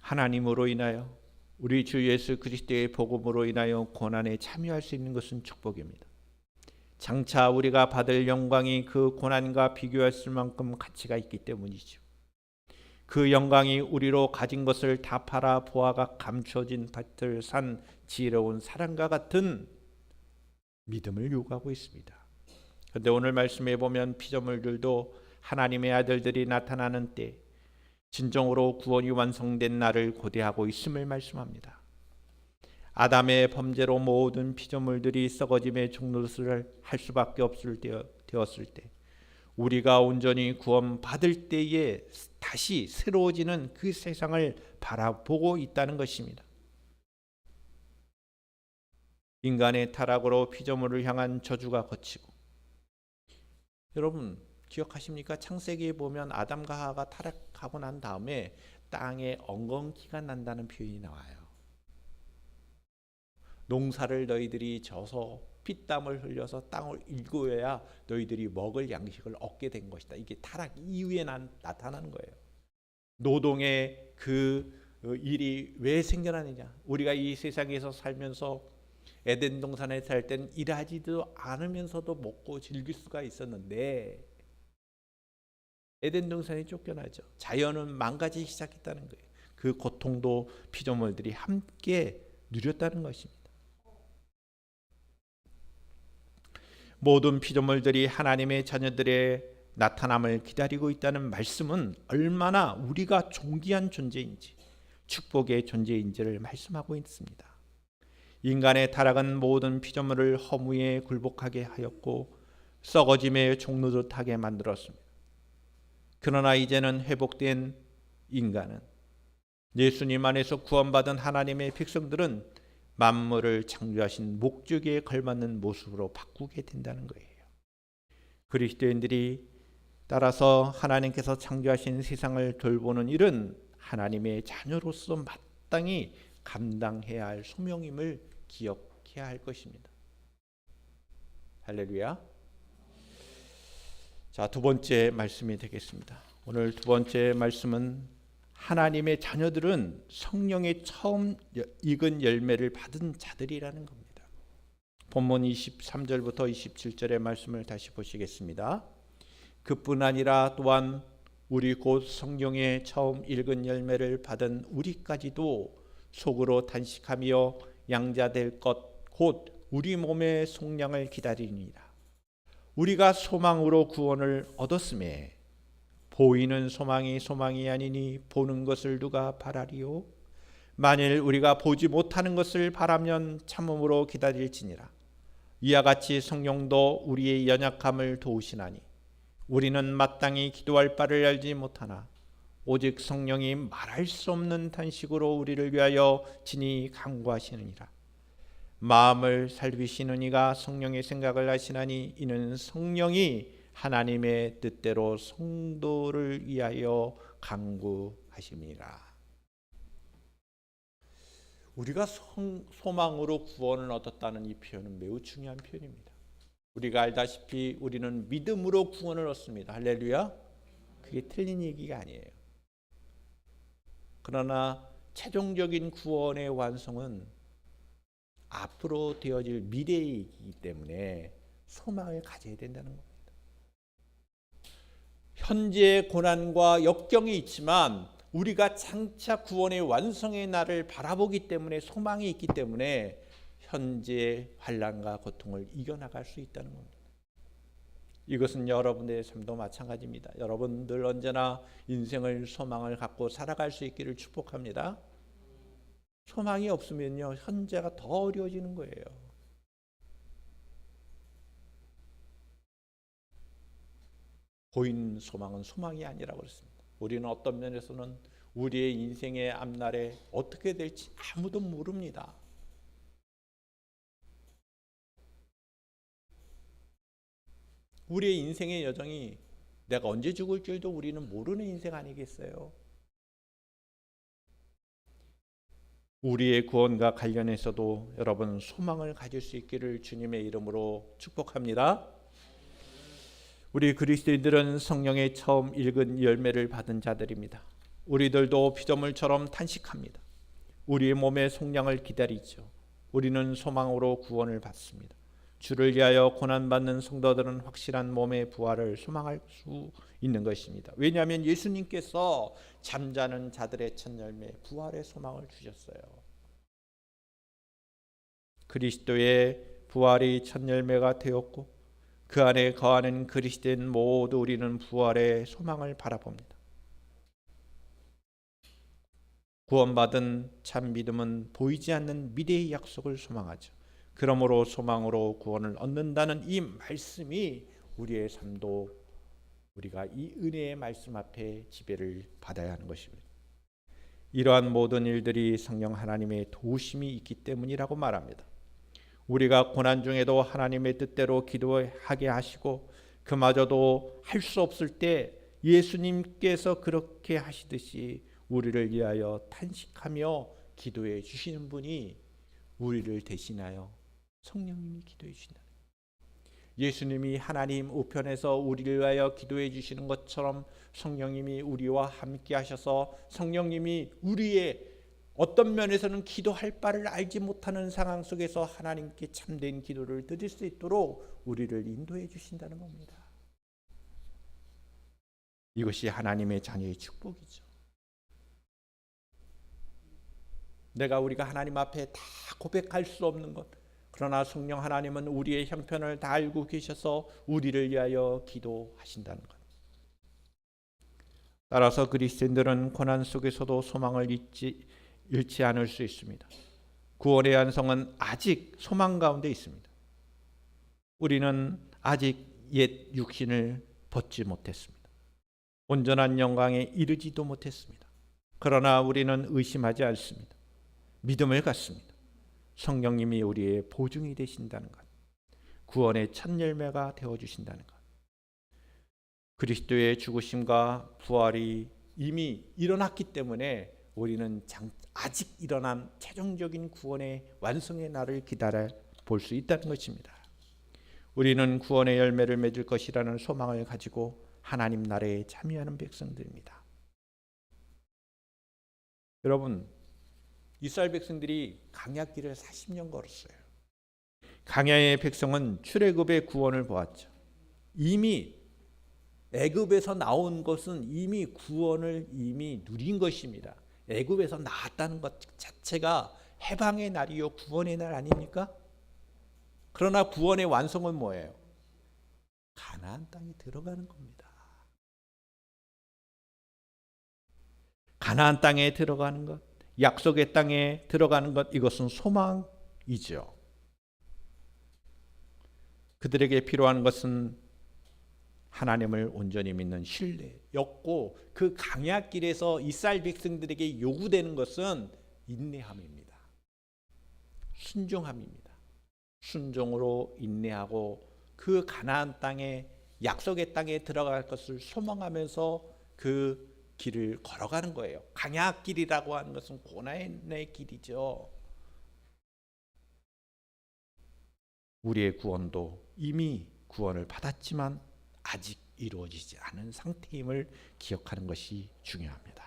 하나님으로 인하여 우리 주 예수 그리스도의 복음으로 인하여 고난에 참여할 수 있는 것은 축복입니다. 장차 우리가 받을 영광이 그 고난과 비교할 만큼 가치가 있기 때문이죠. 그 영광이 우리로 가진 것을 다 팔아 보아가 감춰진 밭을 산 지혜로운 사람과 같은 믿음을 요구하고 있습니다. 그런데 오늘 말씀에 보면 피조물들도 하나님의 아들들이 나타나는 때 진정으로 구원이 완성된 날을 고대하고 있음을 말씀합니다. 아담의 범죄로 모든 피조물들이 썩어짐의 종노릇을 할 수밖에 없을 되었을 때 우리가 온전히 구원받을 때에 다시 새로워지는 그 세상을 바라보고 있다는 것입니다. 인간의 타락으로 피조물을 향한 저주가 거치고, 여러분 기억하십니까? 창세기에 보면 아담과 하와가 타락하고 난 다음에 땅에 엉겅퀴가 난다는 표현이 나와요. 농사를 너희들이 져서 피땀을 흘려서 땅을 일구어야 너희들이 먹을 양식을 얻게 된 것이다. 이게 타락 이후에 나타나는 거예요. 노동의 그 일이 왜 생겨나느냐? 우리가 이 세상에서 살면서 에덴 동산에 살 땐 일하지도 않으면서도 먹고 즐길 수가 있었는데 에덴 동산이 쫓겨나죠. 자연은 망가지기 시작했다는 거예요. 그 고통도 피조물들이 함께 누렸다는 것입니다. 모든 피조물들이 하나님의 자녀들의 나타남을 기다리고 있다는 말씀은 얼마나 우리가 존귀한 존재인지, 축복의 존재인지를 말씀하고 있습니다. 인간의 타락은 모든 피조물을 허무에 굴복하게 하였고 썩어짐의 종노릇하게 만들었습니다. 그러나 이제는 회복된 인간은, 예수님 안에서 구원받은 하나님의 백성들은 만물을 창조하신 목적에 걸맞는 모습으로 바꾸게 된다는 거예요. 그리스도인들이 따라서 하나님께서 창조하신 세상을 돌보는 일은 하나님의 자녀로서 마땅히 감당해야 할 소명임을 기억해야 할 것입니다. 할렐루야. 자, 두 번째 말씀이 되겠습니다. 오늘 두 번째 말씀은 하나님의 자녀들은 성령의 처음 익은 열매를 받은 자들이라는 겁니다. 본문 23절부터 27절의 말씀을 다시 보시겠습니다. 그뿐 아니라 또한 우리 곧 성령의 처음 익은 열매를 받은 우리까지도 속으로 단식하며 양자될 것 곧 우리 몸의 속량을 기다리니라. 우리가 소망으로 구원을 얻었음에 보이는 소망이 소망이 아니니 보는 것을 누가 바라리요? 만일 우리가 보지 못하는 것을 바라면 참음으로 기다릴지니라. 이와 같이 성령도 우리의 연약함을 도우시나니 우리는 마땅히 기도할 바를 알지 못하나 오직 성령이 말할 수 없는 탄식으로 우리를 위하여 진히 간구하시느니라. 마음을 살피시는 이가 성령의 생각을 하시나니 이는 성령이 하나님의 뜻대로 성도를 위하여 간구하심이라. 우리가 소망으로 구원을 얻었다는 이 표현은 매우 중요한 표현입니다. 우리가 알다시피 우리는 믿음으로 구원을 얻습니다. 할렐루야. 그게 틀린 얘기가 아니에요. 그러나 최종적인 구원의 완성은 앞으로 되어질 미래이기 때문에 소망을 가져야 된다는 겁니다. 현재의 고난과 역경이 있지만 우리가 장차 구원의 완성의 날을 바라보기 때문에 소망이 있기 때문에 현재의 환난과 고통을 이겨나갈 수 있다는 겁니다. 이것은 여러분의 삶도 마찬가지입니다. 여러분들 언제나 인생을 소망을 갖고 살아갈 수 있기를 축복합니다. 소망이 없으면요, 현재가 더 어려워지는 거예요. 보이는 소망은 소망이 아니라고 그랬습니다. 우리는 어떤 면에서는 우리의 인생의 앞날에 어떻게 될지 아무도 모릅니다. 우리의 인생의 여정이 내가 언제 죽을 줄도 우리는 모르는 인생 아니겠어요? 우리의 구원과 관련해서도 여러분 소망을 가질 수 있기를 주님의 이름으로 축복합니다. 우리 그리스도인들은 성령의 처음 익은 열매를 받은 자들입니다. 우리들도 피조물처럼 탄식합니다. 우리의 몸의 속량을 기다리죠. 우리는 소망으로 구원을 받습니다. 주를 위하여 고난받는 성도들은 확실한 몸의 부활을 소망할 수 있는 것입니다. 왜냐하면 예수님께서 잠자는 자들의 첫 열매 부활의 소망을 주셨어요. 그리스도의 부활이 첫 열매가 되었고 그 안에 거하는 그리스도인 모두 우리는 부활의 소망을 바라봅니다. 구원받은 참 믿음은 보이지 않는 미래의 약속을 소망하죠. 그러므로 소망으로 구원을 얻는다는 이 말씀이 우리의 삶도 우리가 이 은혜의 말씀 앞에 지배를 받아야 하는 것입니다. 이러한 모든 일들이 성령 하나님의 도우심이 있기 때문이라고 말합니다. 우리가 고난 중에도 하나님의 뜻대로 기도하게 하시고 그마저도 할 수 없을 때 예수님께서 그렇게 하시듯이 우리를 위하여 탄식하며 기도해 주시는 분이 우리를 대신하여 성령님이 기도해 주신다. 예수님이 하나님 우편에서 우리를 위하여 기도해 주시는 것처럼 성령님이 우리와 함께 하셔서 성령님이 우리의 어떤 면에서는 기도할 바를 알지 못하는 상황 속에서 하나님께 참된 기도를 드릴 수 있도록 우리를 인도해 주신다는 겁니다. 이것이 하나님의 자녀의 축복이죠. 우리가 하나님 앞에 다 고백할 수 없는 것, 그러나 성령 하나님은 우리의 형편을 다 알고 계셔서 우리를 위하여 기도하신다는 것. 따라서 그리스도인들은 고난 속에서도 소망을 잃지 않을 수 있습니다. 구원의 완성은 아직 소망 가운데 있습니다. 우리는 아직 옛 육신을 벗지 못했습니다. 온전한 영광에 이르지도 못했습니다. 그러나 우리는 의심하지 않습니다. 믿음을 갖습니다. 성령님이 우리의 보증이 되신다는 것, 구원의 첫 열매가 되어주신다는 것, 그리스도의 죽으심과 부활이 이미 일어났기 때문에 우리는 아직 일어난 최종적인 구원의 완성의 날을 기다려 볼 수 있다는 것입니다. 우리는 구원의 열매를 맺을 것이라는 소망을 가지고 하나님 나라에 참여하는 백성들입니다. 여러분, 이스라엘 백성들이 광야길을 40년 걸었어요. 광야의 백성은 출애굽의 구원을 보았죠. 이미 애굽에서 나온 것은 이미 구원을 이미 누린 것입니다. 애굽에서 나왔다는 것 자체가 해방의 날이요 구원의 날 아닙니까? 그러나 구원의 완성은 뭐예요? 가나안 땅에 들어가는 겁니다. 가나안 땅에 들어가는 것, 약속의 땅에 들어가는 것, 이것은 소망이죠. 그들에게 필요한 것은 하나님을 온전히 믿는 신뢰였고, 그 광야길에서 이스라엘 백성들에게 요구되는 것은 인내함입니다. 순종함입니다. 순종으로 인내하고 그 가나안 땅에, 약속의 땅에 들어갈 것을 소망하면서 그 길을 걸어가는 거예요. 광야길이라고 하는 것은 고난의 길이죠. 우리의 구원도 이미 구원을 받았지만 아직 이루어지지 않은 상태임을 기억하는 것이 중요합니다.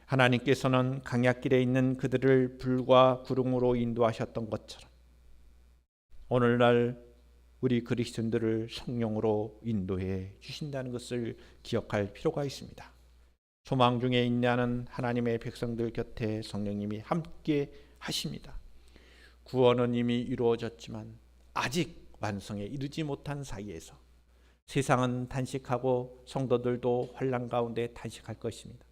하나님께서는 광야길에 있는 그들을 불과 구름으로 인도하셨던 것처럼 오늘날 우리 그리스도인들을 성령으로 인도해 주신다는 것을 기억할 필요가 있습니다. 소망 중에 인내하는 하나님의 백성들 곁에 성령님이 함께 하십니다. 구원은 이미 이루어졌지만 아직 완성에 이르지 못한 사이에서 세상은 탄식하고 성도들도 환난 가운데 탄식할 것입니다.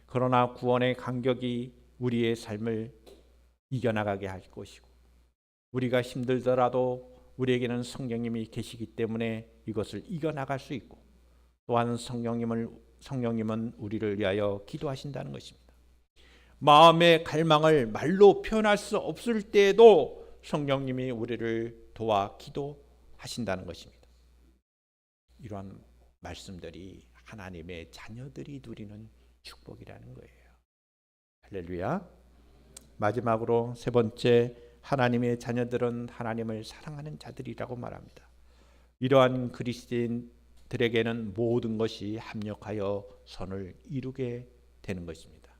그러나 구원의 간격이 우리의 삶을 이겨나가게 할 것이고, 우리가 힘들더라도 우리에게는 성령님이 계시기 때문에 이것을 이겨나갈 수 있고, 또한 성령님은 우리를 위하여 기도하신다는 것입니다. 마음의 갈망을 말로 표현할 수 없을 때에도 성령님이 우리를 도와 기도하신다는 것입니다. 이러한 말씀들이 하나님의 자녀들이 누리는 축복이라는 거예요. 할렐루야. 마지막으로 세 번째, 하나님의 자녀들은 하나님을 사랑하는 자들이라고 말합니다. 이러한 그리스도인들에게는 모든 것이 합력하여 선을 이루게 되는 것입니다.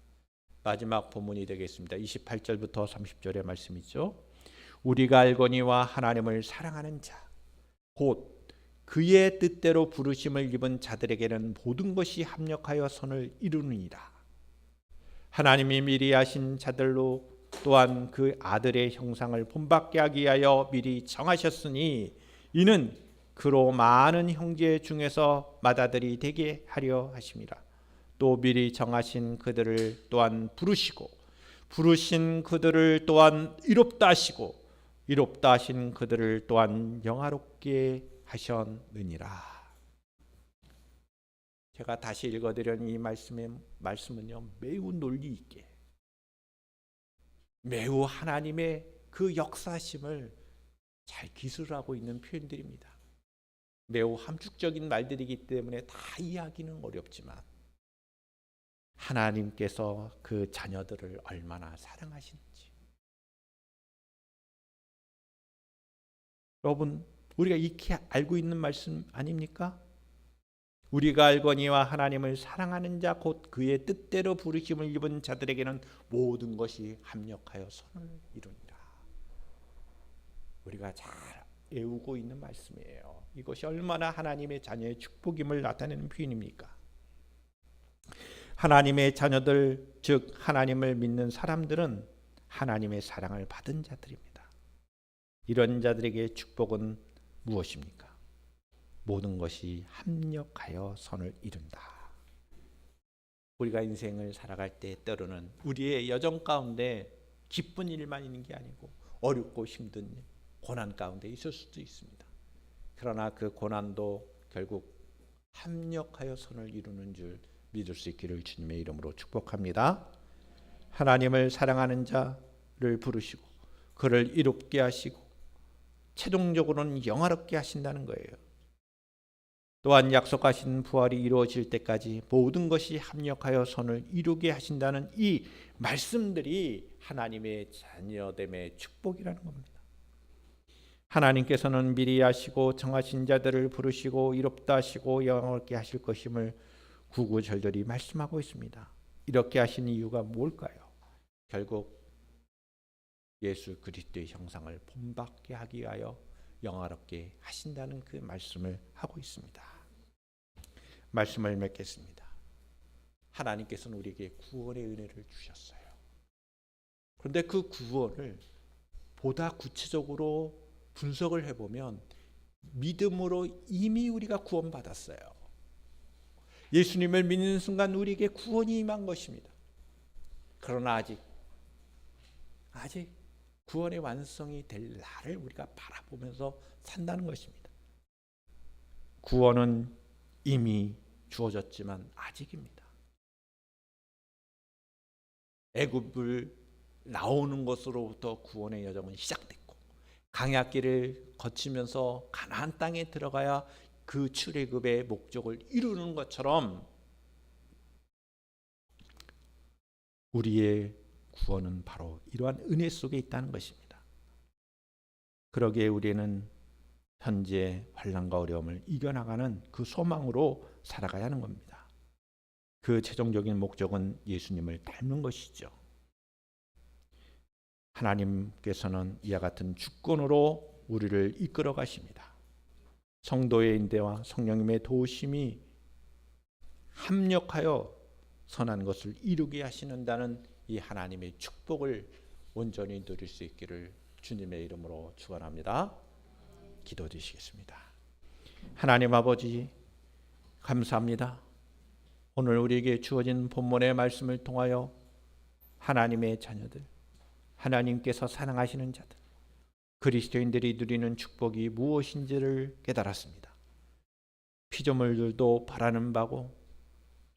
마지막 본문이 되겠습니다. 28절부터 30절의 말씀이죠. 우리가 알거니와 하나님을 사랑하는 자, 곧 그의 뜻대로 부르심을 입은 자들에게는 모든 것이 합력하여 선을 이루느니라. 하나님이 미리 하신 자들로 또한 그 아들의 형상을 본받게 하기 위하여 미리 정하셨으니 이는 그로 많은 형제 중에서 맏아들이 되게 하려 하심이라. 또 미리 정하신 그들을 또한 부르시고 부르신 그들을 또한 이롭다 하시고 이롭다 하신 그들을 또한 영화롭게 하셨느니라. 제가 다시 읽어드린 이 말씀은요, 매우 논리 있게, 매우 하나님의 그 역사심을 잘 기술하고 있는 표현들입니다. 매우 함축적인 말들이기 때문에 다 이해하기는 어렵지만 하나님께서 그 자녀들을 얼마나 사랑하시는지, 여러분, 우리가 익히 알고 있는 말씀 아닙니까? 우리가 알거니와 하나님을 사랑하는 자 곧 그의 뜻대로 부르심을 입은 자들에게는 모든 것이 합력하여 선을 이루니라. 우리가 잘 외우고 있는 말씀이에요. 이것이 얼마나 하나님의 자녀의 축복임을 나타내는 표현입니까? 하나님의 자녀들, 즉 하나님을 믿는 사람들은 하나님의 사랑을 받은 자들입니다. 이런 자들에게 축복은 무엇입니까? 모든 것이 합력하여 선을 이룬다. 우리가 인생을 살아갈 때 때로는 우리의 여정 가운데 기쁜 일만 있는 게 아니고 어렵고 힘든 일, 고난 가운데 있을 수도 있습니다. 그러나 그 고난도 결국 합력하여 선을 이루는 줄 믿을 수 있기를 주님의 이름으로 축복합니다. 하나님을 사랑하는 자를 부르시고 그를 이롭게 하시고 최종적으로는 영화롭게 하신다는 거예요. 또한 약속하신 부활이 이루어질 때까지 모든 것이 합력하여 선을 이루게 하신다는 이 말씀들이 하나님의 자녀됨의 축복이라는 겁니다. 하나님께서는 미리 아시고 정하신 자들을 부르시고 이롭다 하시고 영화롭게 하실 것임을 구구절절히 말씀하고 있습니다. 이렇게 하신 이유가 뭘까요? 결국 예수 그리스도의 형상을 본받게 하기 위하여 영화롭게 하신다는 그 말씀을 하고 있습니다. 말씀을 맺겠습니다. 하나님께서는 우리에게 구원의 은혜를 주셨어요. 그런데 그 구원을 보다 구체적으로 분석을 해보면 믿음으로 이미 우리가 구원받았어요. 예수님을 믿는 순간 우리에게 구원이 임한 것입니다. 그러나 아직 구원의 완성이 될 날을 우리가 바라보면서 산다는 것입니다. 구원은 이미 주어졌지만 아직입니다. 애굽을 나오는 것으로부터 구원의 여정은 시작됐고 강약길을 거치면서 가나안 땅에 들어가야 그 출애굽의 목적을 이루는 것처럼 우리의 구원은 바로 이러한 은혜 속에 있다는 것입니다. 그러기에 우리는 현재 환난과 어려움을 이겨나가는 그 소망으로 살아가야 하는 겁니다. 그 최종적인 목적은 예수님을 닮는 것이죠. 하나님께서는 이와 같은 주권으로 우리를 이끌어 가십니다. 성도의 인대와 성령님의 도우심이 합력하여 선한 것을 이루게 하시는다는 이 하나님의 축복을 온전히 누릴 수 있기를 주님의 이름으로 축원합니다. 기도드리시겠습니다. 하나님 아버지 감사합니다. 오늘 우리에게 주어진 본문의 말씀을 통하여 하나님의 자녀들, 하나님께서 사랑하시는 자들, 그리스도인들이 누리는 축복이 무엇인지를 깨달았습니다. 피조물들도 바라는 바고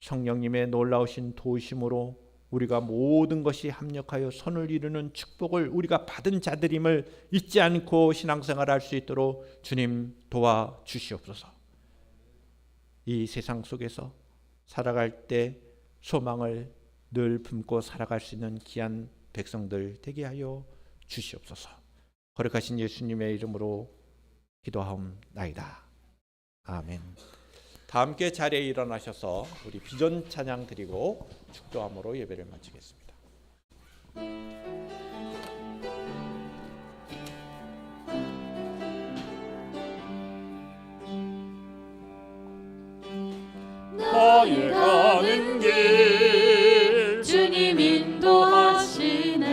성령님의 놀라우신 도우심으로 우리가 모든 것이 합력하여 선을 이루는 축복을 우리가 받은 자들임을 잊지 않고 신앙생활할 수 있도록 주님 도와주시옵소서. 이 세상 속에서 살아갈 때 소망을 늘 품고 살아갈 수 있는 귀한 백성들 되게 하여 주시옵소서. 거룩하신 예수님의 이름으로 기도하옵나이다. 아멘. 다 함께 자리에 일어나셔서 우리 비전 찬양 드리고 축도함으로 예배를 마치겠습니다. 나의 가는 길 주님 인도하시네.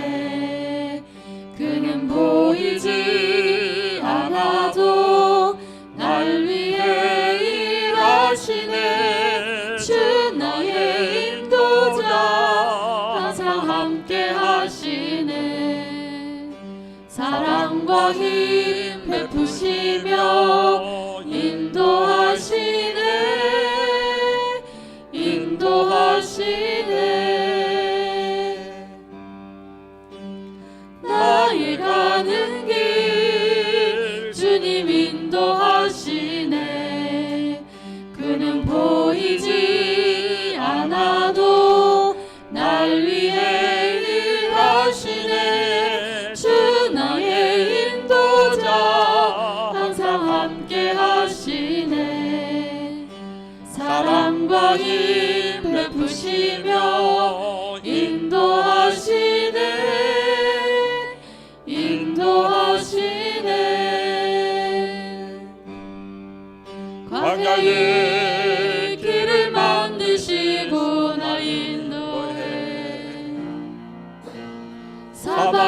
그는 보이지 않아도 날 위해 일하시네. 주 나의 인도자 항상 함께 하시네. 사랑과 힘 베푸시며 인도하시네. 나의 가는 길 주님 인도하시네. 그는 보이지 않아도 날 위해 일하시네. 주 나의 인도자 항상 함께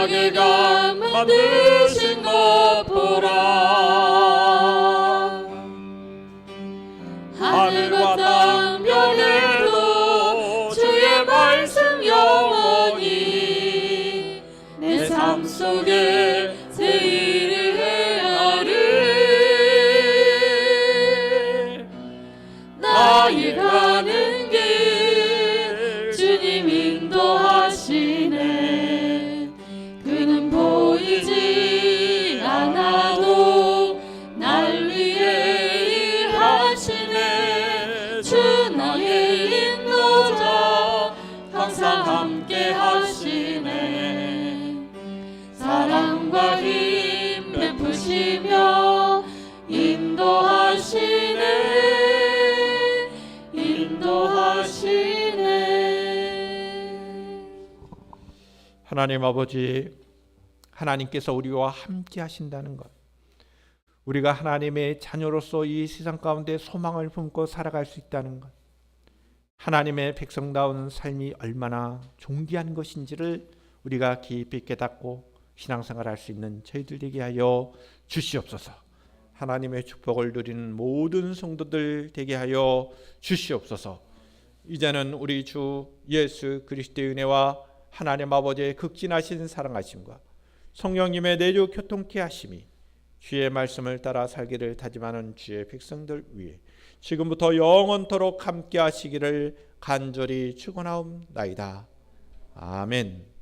나에가 만드신 것 보라. 하늘과 땅 변해도 주의 말씀 영원히 내 삶 속에 세일을 헤아리. 나의 가는 길 주님 인도하시네. 그는 보이지 않아도 날 위해 일하시네. 주 나의 인도자 항상 함께 하시네. 사랑과 힘 베푸시며 인도하시네. 인도하시네. 하나님 아버지, 하나님께서 우리와 함께 하신다는 것, 우리가 하나님의 자녀로서 이 세상 가운데 소망을 품고 살아갈 수 있다는 것, 하나님의 백성다운 삶이 얼마나 존귀한 것인지를 우리가 깊이 깨닫고 신앙생활할 수 있는 저희들 되게 하여 주시옵소서. 하나님의 축복을 누리는 모든 성도들 되게 하여 주시옵소서. 이제는 우리 주 예수 그리스도의 은혜와 하나님 아버지의 극진하신 사랑하심과 성령님의 내주 교통케 하심이 주의 말씀을 따라 살기를 다짐하는 주의 백성들 위해 지금부터 영원토록 함께 하시기를 간절히 축원하옵나이다. 아멘.